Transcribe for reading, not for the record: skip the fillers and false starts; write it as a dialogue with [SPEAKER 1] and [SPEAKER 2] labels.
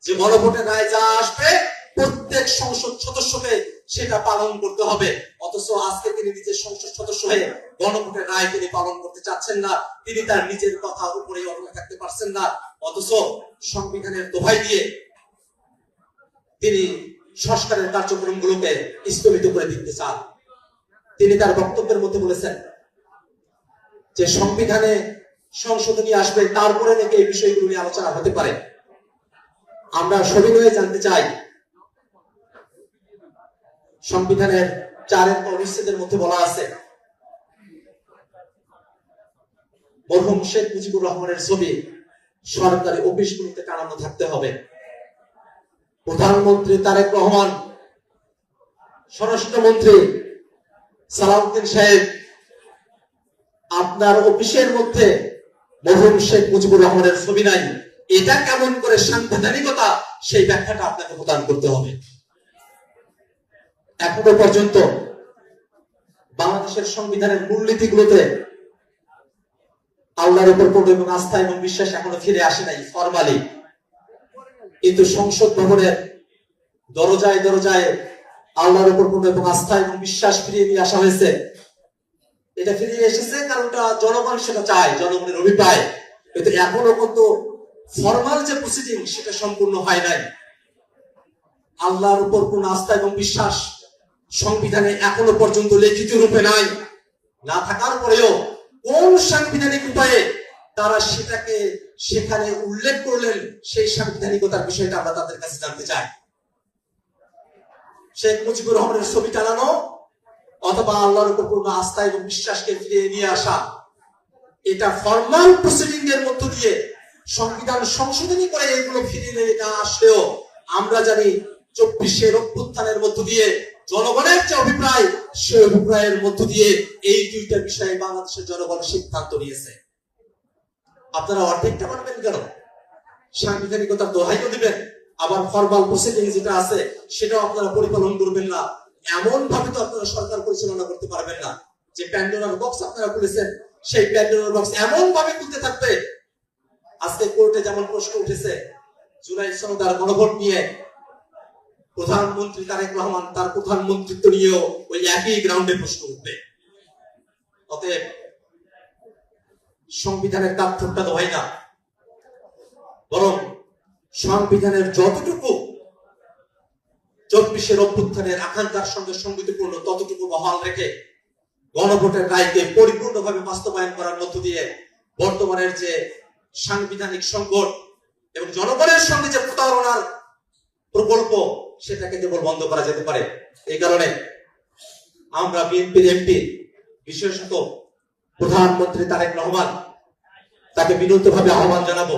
[SPEAKER 1] যে গণভোটের রায় যা আসবে প্রত্যেক সংসদ সদস্যকে সেটা পালন করতে হবে। অথচ আজকে তিনি নিজের সংসদ সদস্য হয়ে গণভোটের রায় তিনি পালন করতে চাচ্ছেন না। তিনি তার নিজের কথা উপরে অটল থাকতে পারছেন না। অথচ সংবিধানের দোহাই দিয়ে তিনি সংস্কারের কার্যক্রমগুলোকে স্থগিত করে দিতে চান। তিনি তার বক্তব্যের মধ্যে বলেছেন যে সংবিধানে সংশোধনী আসবে, তারপরে নাকি এই বিষয়গুলো নিয়ে আলোচনা হতে পারে। আমরা সবিনয়ে জানতে চাই, সংবিধানের 4 অনুচ্ছেদের মধ্যে বলা আছে মরহুম শেখ মুজিবুর রহমানের ছবি সরকারি অফিসগুলিতে টানানো থাকতে হবে। প্রধানমন্ত্রী তারেক রহমান, স্বরাষ্ট্রমন্ত্রী সালাউদ্দিন সাহেব, আপনার অফিসের মধ্যে মরহুম শেখ মুজিবুর রহমানের ছবি নাই, এটা কেমন করে সাংবিধানিকতা, সেই ব্যাখ্যাটা আপনাকে প্রদান করতে হবে। এখনো পর্যন্ত বাংলাদেশের সংবিধানের মূলনীতিগুলোতে আল্লাহর উপর পূর্ণ এবং আস্থা এবং বিশ্বাস এখনো ফিরে আসে নাই ফরমালি। কিন্তু সংসদ ভবনের দরজায় দরজায় আল্লাহর উপর পূর্ণ এবং আস্থা এবং বিশ্বাস ফিরিয়ে নিয়ে আসা হয়েছে। এটা ফিরিয়ে এসেছে কারণটা জনগণ সেটা চায়, জনগণের অভিপ্রায়। কিন্তু এখনো কিন্তু ফরমাল যে প্রসিডিং সেটা সম্পূর্ণ হয় নাই। আল্লাহর উপর পূর্ণ আস্থা এবং বিশ্বাস সংবিধানে এখনো পর্যন্ত লিখিত রূপে নাই। না থাকার পরেও কোন সাংবিধানিক উপায়ে তারা সেটাকে সেখানে উল্লেখ করলেন, সেই সাংবিধানিকতার বিষয়টা আমরা তাদের কাছে জানতে চাই। শেখ মুজিবুর রহমানের ছবি টানানো অথবা আল্লাহর উপর পূর্ণ আস্থা এবং বিশ্বাসকে ফিরিয়ে নিয়ে আসা, এটা ফরমাল প্রসিডিং এর মধ্য দিয়ে সংবিধান সংশোধনী করে এগুলো ফিরিয়ে না আসলেও আমরা জানি 24 অভ্যুত্থানের মধ্য দিয়ে জনগণের যে অভিপ্রায়, সেই অভিপ্রায়ের মধ্য দিয়ে এই দুইটা বিষয়ে বাংলাদেশের জনগণ সিদ্ধান্ত নিয়েছে। আপনারা অর্ধেকটা মানবেন কেন? সাংবিধানিকতার দোহাইও দিবেন, আবার ফরমাল প্রসিডিং যেটা আছে সেটাও আপনারা পরিপালন করবেন না। এমন ভাবে তো আপনারা সরকার পরিচালনা করতে পারবেন না যে প্যান্ডোরার বক্স আপনারা খুলেছেন, সেই প্যান্ডোরার বক্স এমন ভাবে খুলতে থাকবে। আজকে কোর্টে যেমন প্রশ্ন উঠেছে জুলাই সনদ আর গণভোট নিয়ে, প্রধানমন্ত্রী তারেক রহমান তার প্রধানমন্ত্রিত্ব নিয়েও ওই একই গ্রাউন্ডে প্রশ্ন উঠবে। অতএব সংবিধানের কাঠঠোকটা তো হয় না, বরং সংবিধানের যতটুকু 24 অভ্যুত্থানের আকাঙ্ক্ষার সঙ্গে সঙ্গতিপূর্ণ ততটুকু বহাল রেখে গণভোটের রায়কে পরিপূর্ণভাবে বাস্তবায়ন করার মধ্য দিয়ে বর্তমানের যে সাংবিধানিক সংকট এবং জনগণের সঙ্গে যে প্রতারণার প্রকল্প, সেটাকে কেবল বন্ধ করা যেতে পারে। এই কারণে আমরা বিএনপির এমপি, বিশেষত প্রধানমন্ত্রী তারেক রহমান, তাকে বিনীতভাবে আহ্বান জানাবো